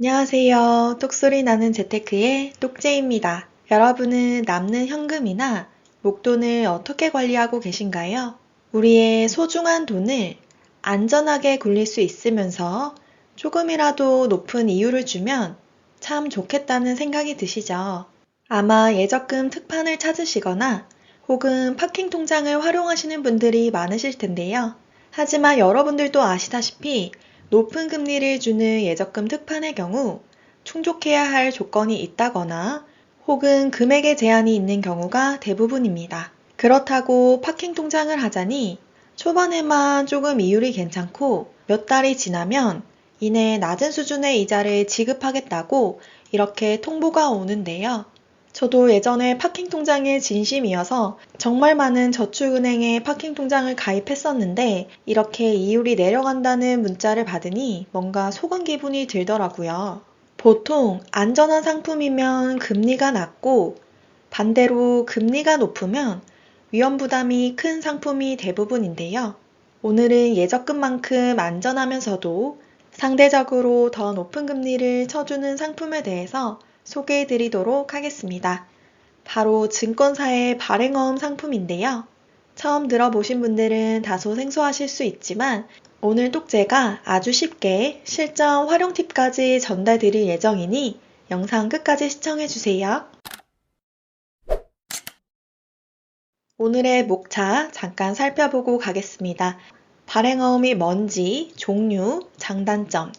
안녕하세요. 똑소리 나는 재테크의 똑재입니다. 여러분은 남는 현금이나 목돈을 어떻게 관리하고 계신가요? 우리의 소중한 돈을 안전하게 굴릴 수 있으면서 조금이라도 높은 이율을 주면 참 좋겠다는 생각이 드시죠? 아마 예적금 특판을 찾으시거나 혹은 파킹 통장을 활용하시는 분들이 많으실 텐데요. 하지만 여러분들도 아시다시피 높은 금리를 주는 예적금 특판의 경우 충족해야 할 조건이 있다거나 혹은 금액의 제한이 있는 경우가 대부분입니다. 그렇다고 파킹 통장을 하자니 초반에만 조금 이율이 괜찮고 몇 달이 지나면 이내 낮은 수준의 이자를 지급하겠다고 이렇게 통보가 오는데요. 저도 예전에 파킹 통장에 진심이어서 정말 많은 저축은행에 파킹 통장을 가입했었는데 이렇게 이율이 내려간다는 문자를 받으니 뭔가 속은 기분이 들더라고요. 보통 안전한 상품이면 금리가 낮고 반대로 금리가 높으면 위험 부담이 큰 상품이 대부분인데요. 오늘은 예적금만큼 안전하면서도 상대적으로 더 높은 금리를 쳐주는 상품에 대해서 소개해 드리도록 하겠습니다. 바로 증권사의 발행어음 상품인데요. 처음 들어보신 분들은 다소 생소하실 수 있지만 오늘 똑제가 아주 쉽게 실전 활용 팁까지 전달 드릴 예정이니 영상 끝까지 시청해 주세요. 오늘의 목차 잠깐 살펴보고 가겠습니다. 발행어음이 뭔지, 종류, 장단점,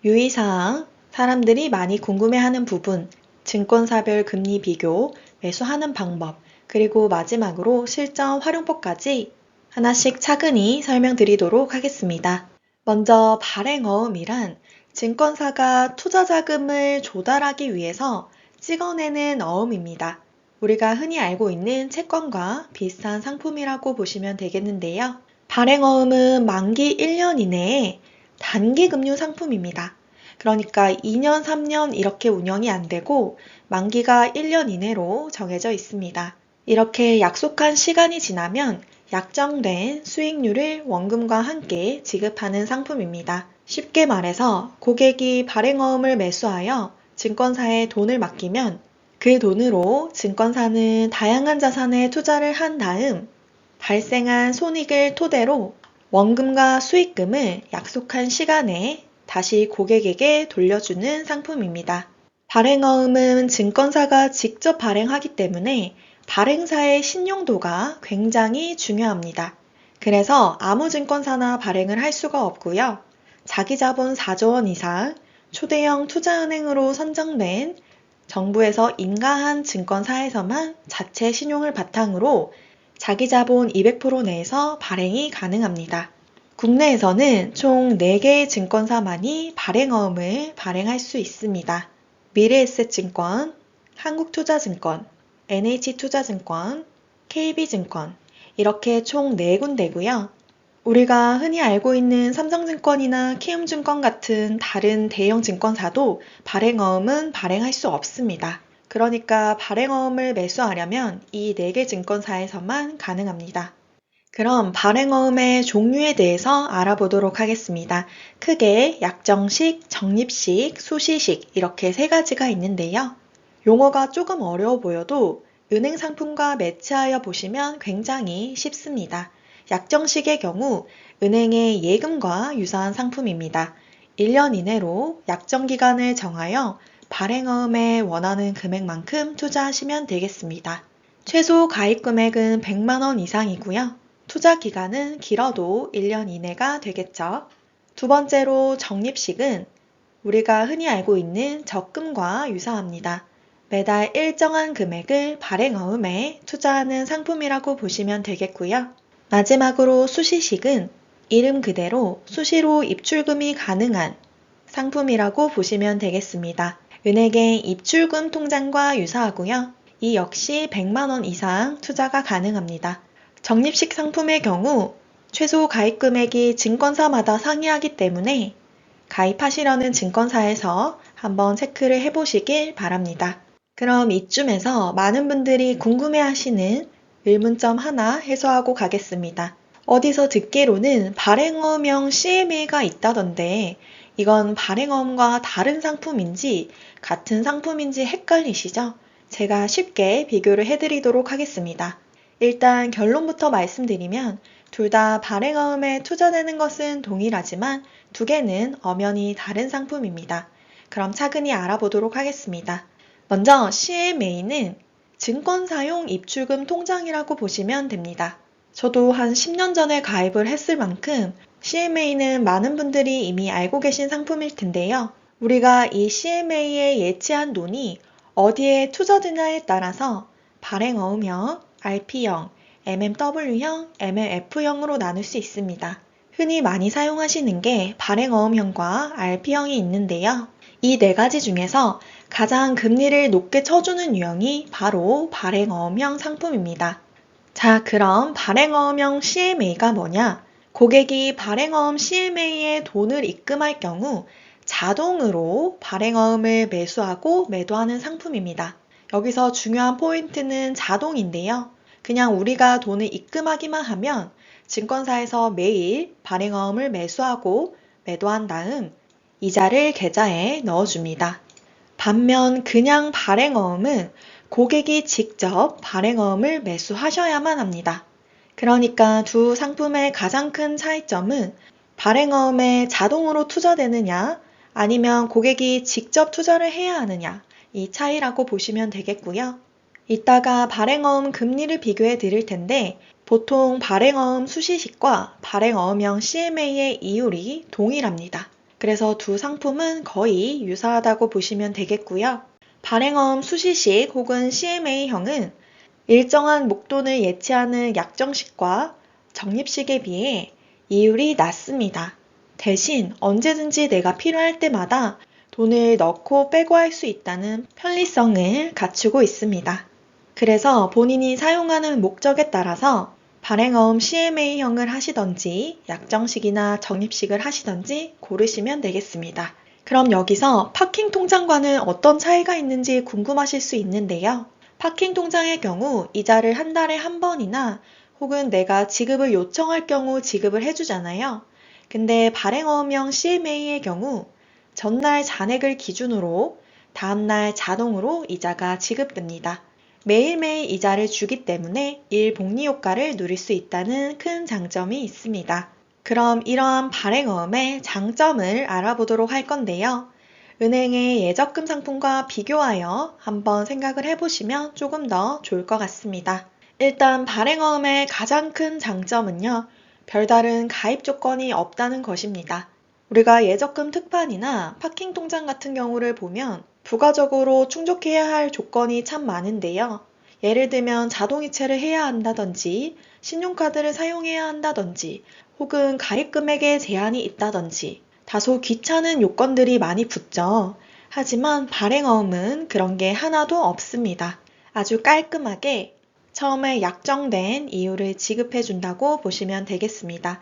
유의사항, 사람들이 많이 궁금해하는 부분, 증권사별 금리 비교, 매수하는 방법, 그리고 마지막으로 실전 활용법까지 하나씩 차근히 설명드리도록 하겠습니다. 먼저 발행어음이란 증권사가 투자 자금을 조달하기 위해서 찍어내는 어음입니다. 우리가 흔히 알고 있는 채권과 비슷한 상품이라고 보시면 되겠는데요. 발행어음은 만기 1년 이내에 단기 금융 상품입니다. 그러니까 2년, 3년 이렇게 운영이 안 되고 만기가 1년 이내로 정해져 있습니다. 이렇게 약속한 시간이 지나면 약정된 수익률을 원금과 함께 지급하는 상품입니다. 쉽게 말해서 고객이 발행어음을 매수하여 증권사에 돈을 맡기면 그 돈으로 증권사는 다양한 자산에 투자를 한 다음 발생한 손익을 토대로 원금과 수익금을 약속한 시간에 다시 고객에게 돌려주는 상품입니다. 발행어음은 증권사가 직접 발행하기 때문에 발행사의 신용도가 굉장히 중요합니다. 그래서 아무 증권사나 발행을 할 수가 없고요. 자기 자본 4조 원 이상 초대형 투자은행으로 선정된 정부에서 인가한 증권사에서만 자체 신용을 바탕으로 자기 자본 200% 내에서 발행이 가능합니다. 국내에서는 총 4개의 증권사만이 발행어음을 발행할 수 있습니다. 미래에셋증권, 한국투자증권, NH투자증권, KB증권 이렇게 총 4군데고요. 우리가 흔히 알고 있는 삼성증권이나 키움증권 같은 다른 대형 증권사도 발행어음은 발행할 수 없습니다. 그러니까 발행어음을 매수하려면 이 4개 증권사에서만 가능합니다. 그럼 발행어음의 종류에 대해서 알아보도록 하겠습니다. 크게 약정식, 적립식, 수시식 이렇게 3가지가 있는데요. 용어가 조금 어려워 보여도 은행 상품과 매치하여 보시면 굉장히 쉽습니다. 약정식의 경우 은행의 예금과 유사한 상품입니다. 1년 이내로 약정 기간을 정하여 발행어음에 원하는 금액만큼 투자하시면 되겠습니다. 최소 가입 금액은 100만 원 이상이고요. 투자 기간은 길어도 1년 이내가 되겠죠. 두 번째로 적립식은 우리가 흔히 알고 있는 적금과 유사합니다. 매달 일정한 금액을 발행어음에 투자하는 상품이라고 보시면 되겠고요. 마지막으로 수시식은 이름 그대로 수시로 입출금이 가능한 상품이라고 보시면 되겠습니다. 은행의 입출금 통장과 유사하고요. 이 역시 100만 원 이상 투자가 가능합니다. 적립식 상품의 경우 최소 가입 금액이 증권사마다 상이하기 때문에 가입하시려는 증권사에서 한번 체크를 해보시길 바랍니다. 그럼 이쯤에서 많은 분들이 궁금해하시는 의문점 하나 해소하고 가겠습니다. 어디서 듣기로는 발행어명 CMA가 있다던데 이건 발행어음과 다른 상품인지 같은 상품인지 헷갈리시죠? 제가 쉽게 비교를 해드리도록 하겠습니다. 일단 결론부터 말씀드리면 둘 다 발행어음에 투자되는 것은 동일하지만 두 개는 엄연히 다른 상품입니다. 그럼 차근히 알아보도록 하겠습니다. 먼저 CMA는 증권사용 입출금 통장이라고 보시면 됩니다. 저도 한 10년 전에 가입을 했을 만큼 CMA는 많은 분들이 이미 알고 계신 상품일 텐데요. 우리가 이 CMA에 예치한 돈이 어디에 투자되냐에 따라서 발행어음형, RP형, MMW형, MMF형으로 나눌 수 있습니다. 흔히 많이 사용하시는 게 발행어음형과 RP형이 있는데요. 이 네 가지 중에서 가장 금리를 높게 쳐주는 유형이 바로 발행어음형 상품입니다. 자, 그럼 발행어음형 CMA가 뭐냐? 고객이 발행어음 CMA에 돈을 입금할 경우 자동으로 발행어음을 매수하고 매도하는 상품입니다. 여기서 중요한 포인트는 자동인데요. 그냥 우리가 돈을 입금하기만 하면 증권사에서 매일 발행어음을 매수하고 매도한 다음 이자를 계좌에 넣어줍니다. 반면 그냥 발행어음은 고객이 직접 발행어음을 매수하셔야만 합니다. 그러니까 두 상품의 가장 큰 차이점은 발행어음에 자동으로 투자되느냐 아니면 고객이 직접 투자를 해야 하느냐 이 차이라고 보시면 되겠고요. 이따가 발행어음 금리를 비교해 드릴 텐데 보통 발행어음 수시식과 발행어음형 CMA의 이율이 동일합니다. 그래서 두 상품은 거의 유사하다고 보시면 되겠고요. 발행어음 수시식 혹은 CMA형은 일정한 목돈을 예치하는 약정식과 적립식에 비해 이율이 낮습니다. 대신 언제든지 내가 필요할 때마다 돈을 넣고 빼고 할 수 있다는 편리성을 갖추고 있습니다. 그래서 본인이 사용하는 목적에 따라서 발행어음 CMA형을 하시던지 약정식이나 적립식을 하시던지 고르시면 되겠습니다. 그럼 여기서 파킹 통장과는 어떤 차이가 있는지 궁금하실 수 있는데요. 파킹 통장의 경우 이자를 한 달에 한 번이나 혹은 내가 지급을 요청할 경우 지급을 해주잖아요. 근데 발행어음형 CMA의 경우 전날 잔액을 기준으로 다음날 자동으로 이자가 지급됩니다. 매일매일 이자를 주기 때문에 일복리 효과를 누릴 수 있다는 큰 장점이 있습니다. 그럼 이러한 발행어음의 장점을 알아보도록 할 건데요. 은행의 예적금 상품과 비교하여 한번 생각을 해보시면 조금 더 좋을 것 같습니다. 일단 발행어음의 가장 큰 장점은요. 별다른 가입 조건이 없다는 것입니다. 우리가 예적금 특판이나 파킹 통장 같은 경우를 보면 부가적으로 충족해야 할 조건이 참 많은데요. 예를 들면 자동이체를 해야 한다든지 신용카드를 사용해야 한다든지 혹은 가입 금액에 제한이 있다든지 다소 귀찮은 요건들이 많이 붙죠. 하지만 발행어음은 그런 게 하나도 없습니다. 아주 깔끔하게 처음에 약정된 이율을 지급해 준다고 보시면 되겠습니다.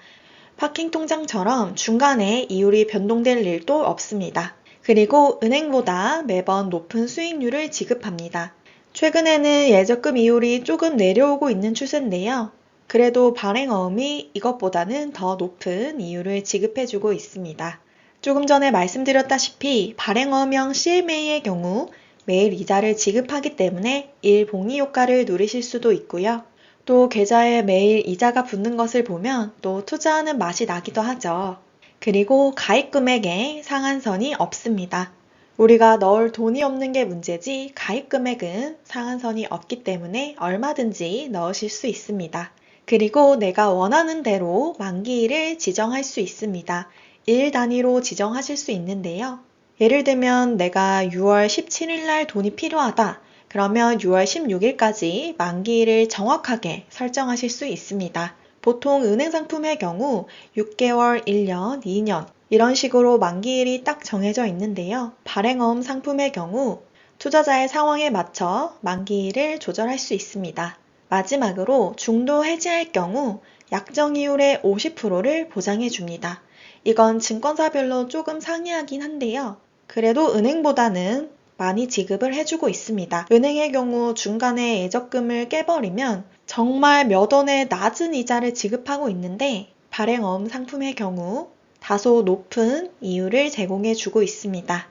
파킹 통장처럼 중간에 이율이 변동될 일도 없습니다. 그리고 은행보다 매번 높은 수익률을 지급합니다. 최근에는 예적금 이율이 조금 내려오고 있는 추세인데요. 그래도 발행어음이 이것보다는 더 높은 이율을 지급해주고 있습니다. 조금 전에 말씀드렸다시피 발행어음형 CMA의 경우 매일 이자를 지급하기 때문에 일복리 효과를 누리실 수도 있고요. 또 계좌에 매일 이자가 붙는 것을 보면 또 투자하는 맛이 나기도 하죠. 그리고 가입 금액에 상한선이 없습니다. 우리가 넣을 돈이 없는 게 문제지 가입 금액은 상한선이 없기 때문에 얼마든지 넣으실 수 있습니다. 그리고 내가 원하는 대로 만기일을 지정할 수 있습니다. 일 단위로 지정하실 수 있는데요. 예를 들면 내가 6월 17일 날 돈이 필요하다. 그러면 6월 16일까지 만기일을 정확하게 설정하실 수 있습니다. 보통 은행 상품의 경우 6개월, 1년, 2년 이런 식으로 만기일이 딱 정해져 있는데요. 발행어음 상품의 경우 투자자의 상황에 맞춰 만기일을 조절할 수 있습니다. 마지막으로 중도 해지할 경우 약정이율의 50%를 보장해 줍니다. 이건 증권사별로 조금 상이하긴 한데요. 그래도 은행보다는 많이 지급을 해주고 있습니다. 은행의 경우 중간에 예적금을 깨버리면 정말 몇 원의 낮은 이자를 지급하고 있는데 발행어음 상품의 경우 다소 높은 이유를 제공해 주고 있습니다.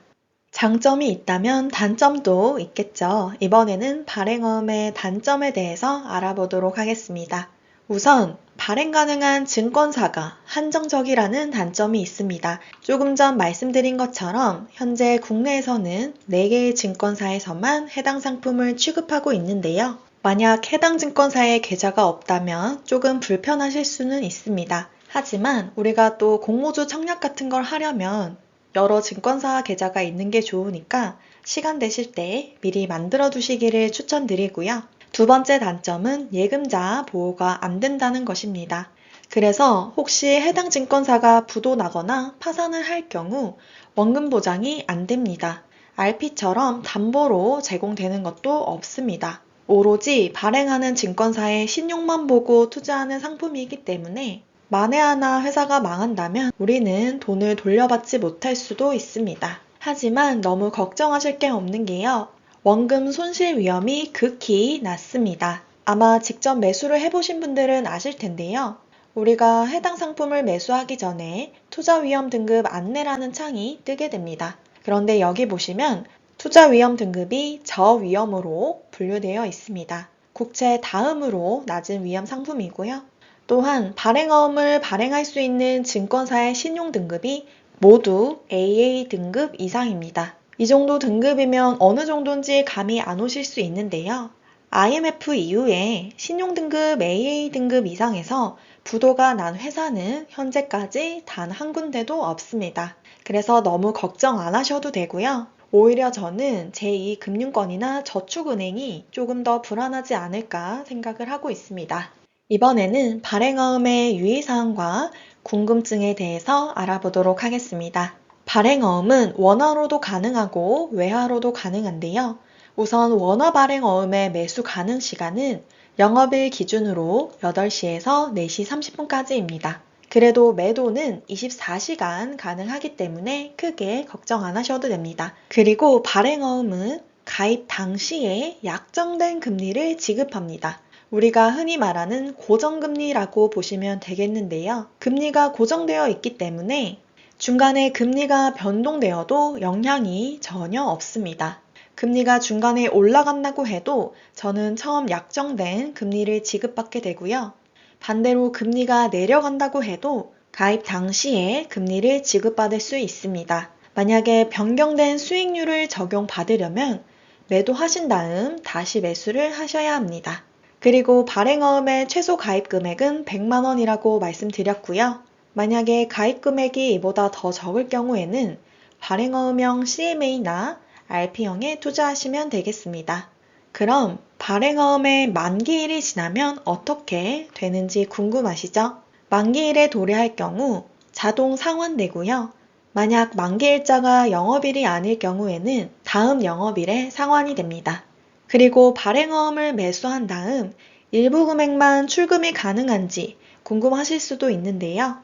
장점이 있다면 단점도 있겠죠. 이번에는 발행어음의 단점에 대해서 알아보도록 하겠습니다. 우선 발행 가능한 증권사가 한정적이라는 단점이 있습니다. 조금 전 말씀드린 것처럼 현재 국내에서는 4개의 증권사에서만 해당 상품을 취급하고 있는데요. 만약 해당 증권사에 계좌가 없다면 조금 불편하실 수는 있습니다. 하지만 우리가 또 공모주 청약 같은 걸 하려면 여러 증권사 계좌가 있는 게 좋으니까 시간 되실 때 미리 만들어 두시기를 추천드리고요. 두 번째 단점은 예금자 보호가 안 된다는 것입니다. 그래서 혹시 해당 증권사가 부도 나거나 파산을 할 경우 원금 보장이 안 됩니다. RP처럼 담보로 제공되는 것도 없습니다. 오로지 발행하는 증권사의 신용만 보고 투자하는 상품이기 때문에 만에 하나 회사가 망한다면 우리는 돈을 돌려받지 못할 수도 있습니다. 하지만 너무 걱정하실 게 없는 게요. 원금 손실 위험이 극히 낮습니다. 아마 직접 매수를 해보신 분들은 아실 텐데요. 우리가 해당 상품을 매수하기 전에 투자 위험 등급 안내라는 창이 뜨게 됩니다. 그런데 여기 보시면 투자 위험 등급이 저위험으로 분류되어 있습니다. 국채 다음으로 낮은 위험 상품이고요. 또한 발행어음을 발행할 수 있는 증권사의 신용 등급이 모두 AA 등급 이상입니다. 이 정도 등급이면 어느 정도인지 감이 안 오실 수 있는데요. IMF 이후에 신용등급 AA 등급 이상에서 부도가 난 회사는 현재까지 단 한 군데도 없습니다. 그래서 너무 걱정 안 하셔도 되고요. 오히려 저는 제2금융권이나 저축은행이 조금 더 불안하지 않을까 생각을 하고 있습니다. 이번에는 발행어음의 유의사항과 궁금증에 대해서 알아보도록 하겠습니다. 발행어음은 원화로도 가능하고 외화로도 가능한데요. 우선 원화 발행어음의 매수 가능 시간은 영업일 기준으로 8시에서 4시 30분까지입니다. 그래도 매도는 24시간 가능하기 때문에 크게 걱정 안 하셔도 됩니다. 그리고 발행어음은 가입 당시에 약정된 금리를 지급합니다. 우리가 흔히 말하는 고정금리라고 보시면 되겠는데요. 금리가 고정되어 있기 때문에 중간에 금리가 변동되어도 영향이 전혀 없습니다. 금리가 중간에 올라간다고 해도 저는 처음 약정된 금리를 지급받게 되고요. 반대로 금리가 내려간다고 해도 가입 당시에 금리를 지급받을 수 있습니다. 만약에 변경된 수익률을 적용받으려면 매도하신 다음 다시 매수를 하셔야 합니다. 그리고 발행어음의 최소 가입 금액은 100만 원이라고 말씀드렸고요. 만약에 가입 금액이 이보다 더 적을 경우에는 발행어음형 CMA나 RP형에 투자하시면 되겠습니다. 그럼 발행어음의 만기일이 지나면 어떻게 되는지 궁금하시죠? 만기일에 도래할 경우 자동 상환되고요. 만약 만기일자가 영업일이 아닐 경우에는 다음 영업일에 상환이 됩니다. 그리고 발행어음을 매수한 다음 일부 금액만 출금이 가능한지 궁금하실 수도 있는데요.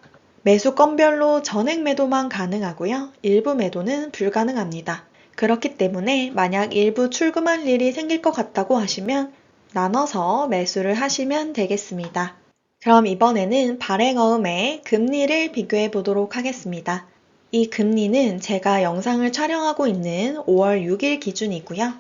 매수 건별로 전액 매도만 가능하고요. 일부 매도는 불가능합니다. 그렇기 때문에 만약 일부 출금할 일이 생길 것 같다고 하시면 나눠서 매수를 하시면 되겠습니다. 그럼 이번에는 발행어음의 금리를 비교해 보도록 하겠습니다. 이 금리는 제가 영상을 촬영하고 있는 5월 6일 기준이고요.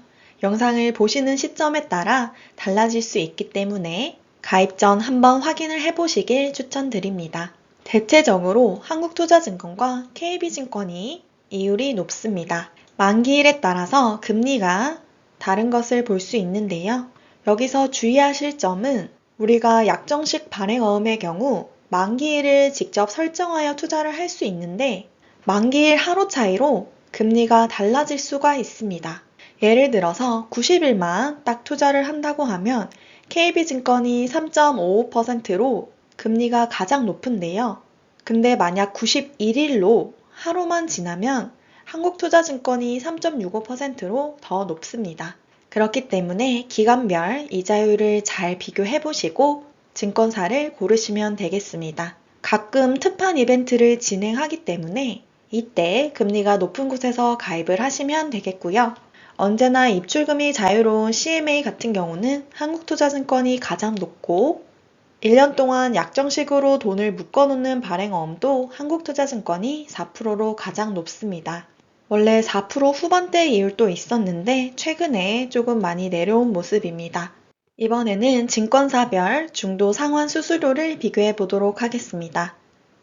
영상을 보시는 시점에 따라 달라질 수 있기 때문에 가입 전 한번 확인을 해보시길 추천드립니다. 대체적으로 한국투자증권과 KB증권이 이율이 높습니다. 만기일에 따라서 금리가 다른 것을 볼 수 있는데요. 여기서 주의하실 점은 우리가 약정식 발행어음의 경우 만기일을 직접 설정하여 투자를 할 수 있는데 만기일 하루 차이로 금리가 달라질 수가 있습니다. 예를 들어서 90일만 딱 투자를 한다고 하면 KB증권이 3.55%로 금리가 가장 높은데요. 근데 만약 91일로 하루만 지나면 한국투자증권이 3.65%로 더 높습니다. 그렇기 때문에 기간별 이자율을 잘 비교해 보시고 증권사를 고르시면 되겠습니다. 가끔 특판 이벤트를 진행하기 때문에 이때 금리가 높은 곳에서 가입을 하시면 되겠고요. 언제나 입출금이 자유로운 CMA 같은 경우는 한국투자증권이 가장 높고 1년 동안 약정식으로 돈을 묶어놓는 발행어음도 한국투자증권이 4%로 가장 높습니다. 원래 4% 후반대 이율도 있었는데 최근에 조금 많이 내려온 모습입니다. 이번에는 증권사별 중도 상환 수수료를 비교해 보도록 하겠습니다.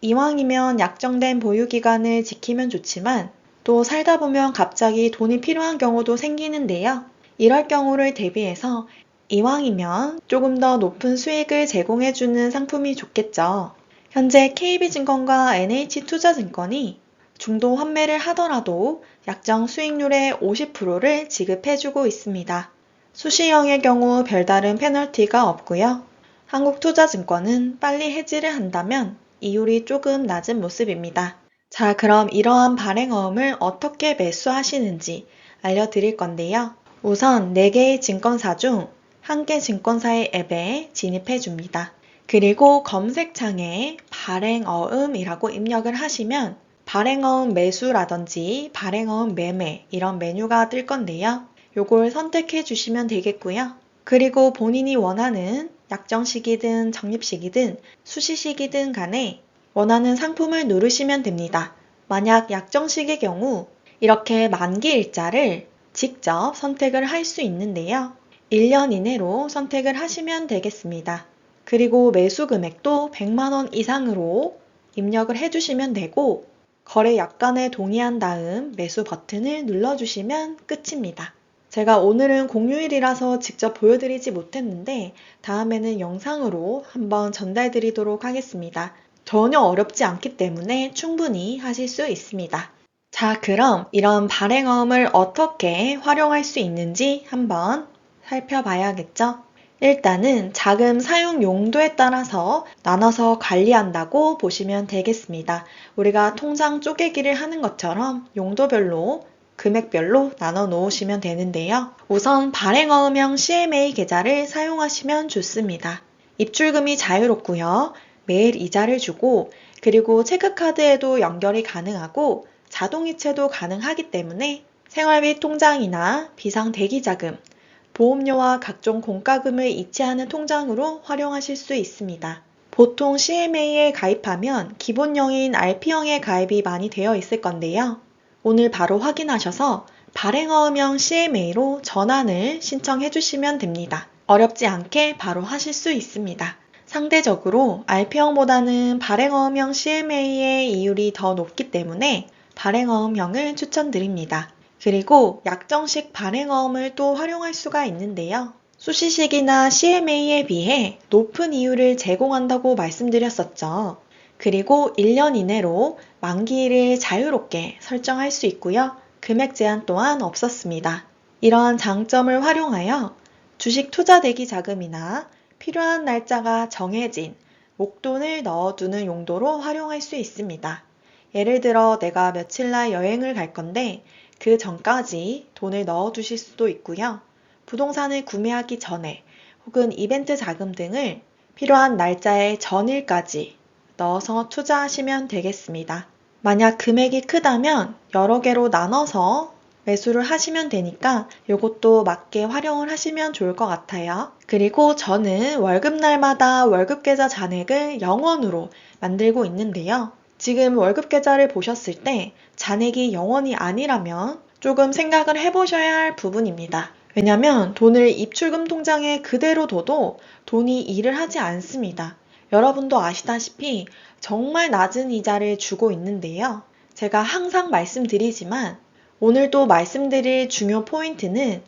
이왕이면 약정된 보유기간을 지키면 좋지만 또 살다 보면 갑자기 돈이 필요한 경우도 생기는데요. 이럴 경우를 대비해서 이왕이면 조금 더 높은 수익을 제공해주는 상품이 좋겠죠. 현재 KB증권과 NH투자증권이 중도 환매를 하더라도 약정 수익률의 50%를 지급해주고 있습니다. 수시형의 경우 별다른 페널티가 없고요. 한국투자증권은 빨리 해지를 한다면 이율이 조금 낮은 모습입니다. 자, 그럼 이러한 발행어음을 어떻게 매수하시는지 알려드릴 건데요. 우선 4개의 증권사 중 1개 증권사의 앱에 진입해 줍니다. 그리고 검색창에 발행어음이라고 입력을 하시면 발행어음 매수라든지 발행어음 매매 이런 메뉴가 뜰 건데요. 요걸 선택해 주시면 되겠고요. 그리고 본인이 원하는 약정식이든 적립식이든 수시식이든 간에 원하는 상품을 누르시면 됩니다. 만약 약정식의 경우 이렇게 만기일자를 직접 선택을 할 수 있는데요. 1년 이내로 선택을 하시면 되겠습니다. 그리고 매수 금액도 100만원 이상으로 입력을 해주시면 되고 거래 약관에 동의한 다음 매수 버튼을 눌러주시면 끝입니다. 제가 오늘은 공휴일이라서 직접 보여드리지 못했는데 다음에는 영상으로 한번 전달드리도록 하겠습니다. 전혀 어렵지 않기 때문에 충분히 하실 수 있습니다. 자, 그럼 이런 발행어음을 어떻게 활용할 수 있는지 한번 살펴봐야겠죠? 일단은 자금 사용 용도에 따라서 나눠서 관리한다고 보시면 되겠습니다. 우리가 통장 쪼개기를 하는 것처럼 용도별로 금액별로 나눠 놓으시면 되는데요. 우선 발행어음형 CMA 계좌를 사용하시면 좋습니다. 입출금이 자유롭고요. 매일 이자를 주고 그리고 체크카드에도 연결이 가능하고 자동이체도 가능하기 때문에 생활비 통장이나 비상대기자금, 보험료와 각종 공과금을 이체하는 통장으로 활용하실 수 있습니다. 보통 CMA에 가입하면 기본형인 RP형에 가입이 많이 되어 있을 건데요. 오늘 바로 확인하셔서 발행어음형 CMA로 전환을 신청해 주시면 됩니다. 어렵지 않게 바로 하실 수 있습니다. 상대적으로 RP형보다는 발행어음형 CMA의 이율이 더 높기 때문에 발행어음형을 추천드립니다. 그리고 약정식 발행어음을 또 활용할 수가 있는데요. 수시식이나 CMA에 비해 높은 이율을 제공한다고 말씀드렸었죠. 그리고 1년 이내로 만기일을 자유롭게 설정할 수 있고요. 금액 제한 또한 없었습니다. 이러한 장점을 활용하여 주식 투자 대기 자금이나 필요한 날짜가 정해진 목돈을 넣어두는 용도로 활용할 수 있습니다. 예를 들어 내가 며칠 날 여행을 갈 건데 그 전까지 돈을 넣어두실 수도 있고요. 부동산을 구매하기 전에 혹은 이벤트 자금 등을 필요한 날짜의 전일까지 넣어서 투자하시면 되겠습니다. 만약 금액이 크다면 여러 개로 나눠서 매수를 하시면 되니까 이것도 맞게 활용을 하시면 좋을 것 같아요. 그리고 저는 월급날마다 월급계좌 잔액을 0원으로 만들고 있는데요. 지금 월급계좌를 보셨을 때 잔액이 0원이 아니라면 조금 생각을 해보셔야 할 부분입니다. 왜냐면 돈을 입출금 통장에 그대로 둬도 돈이 일을 하지 않습니다. 여러분도 아시다시피 정말 낮은 이자를 주고 있는데요. 제가 항상 말씀드리지만 오늘도 말씀드릴 중요 포인트는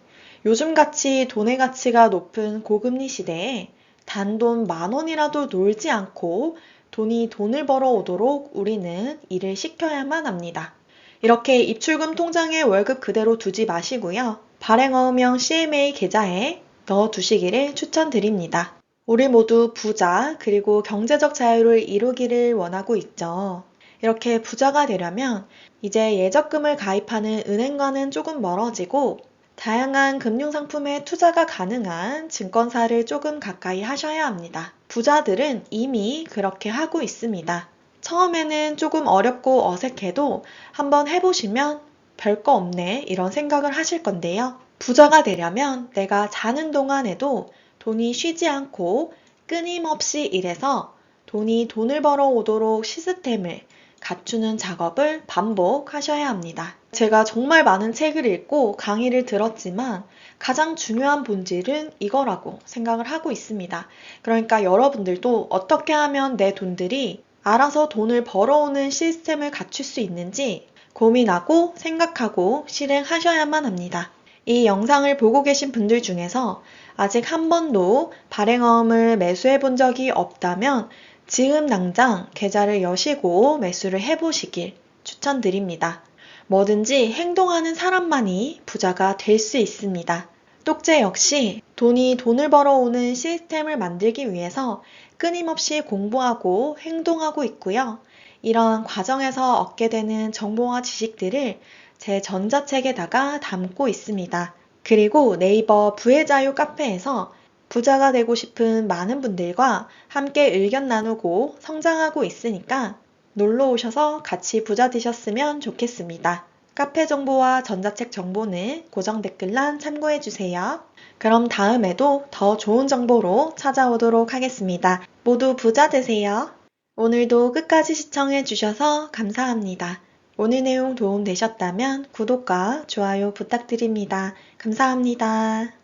요즘같이 돈의 가치가 높은 고금리 시대에 단돈 10,000원이라도 놀지 않고 돈이 돈을 벌어오도록 우리는 일을 시켜야만 합니다. 이렇게 입출금 통장에 월급 그대로 두지 마시고요. 발행어음형 CMA 계좌에 넣어두시기를 추천드립니다. 우리 모두 부자 그리고 경제적 자유를 이루기를 원하고 있죠. 이렇게 부자가 되려면 이제 예적금을 가입하는 은행과는 조금 멀어지고 다양한 금융상품에 투자가 가능한 증권사를 조금 가까이 하셔야 합니다. 부자들은 이미 그렇게 하고 있습니다. 처음에는 조금 어렵고 어색해도 한번 해보시면 별거 없네 이런 생각을 하실 건데요. 부자가 되려면 내가 자는 동안에도 돈이 쉬지 않고 끊임없이 일해서 돈이 돈을 벌어오도록 시스템을 갖추는 작업을 반복하셔야 합니다. 제가 정말 많은 책을 읽고 강의를 들었지만 가장 중요한 본질은 이거라고 생각을 하고 있습니다. 그러니까 여러분들도 어떻게 하면 내 돈들이 알아서 돈을 벌어오는 시스템을 갖출 수 있는지 고민하고 생각하고 실행하셔야만 합니다. 이 영상을 보고 계신 분들 중에서 아직 한 번도 발행어음을 매수해 본 적이 없다면 지금 당장 계좌를 여시고 매수를 해보시길 추천드립니다. 뭐든지 행동하는 사람만이 부자가 될 수 있습니다. 똑제 역시 돈이 돈을 벌어오는 시스템을 만들기 위해서 끊임없이 공부하고 행동하고 있고요. 이런 과정에서 얻게 되는 정보와 지식들을 제 전자책에다가 담고 있습니다. 그리고 네이버 부의 자유 카페에서 부자가 되고 싶은 많은 분들과 함께 의견 나누고 성장하고 있으니까 놀러 오셔서 같이 부자 되셨으면 좋겠습니다. 카페 정보와 전자책 정보는 고정 댓글란 참고해주세요. 그럼 다음에도 더 좋은 정보로 찾아오도록 하겠습니다. 모두 부자 되세요. 오늘도 끝까지 시청해주셔서 감사합니다. 오늘 내용 도움 되셨다면 구독과 좋아요 부탁드립니다. 감사합니다.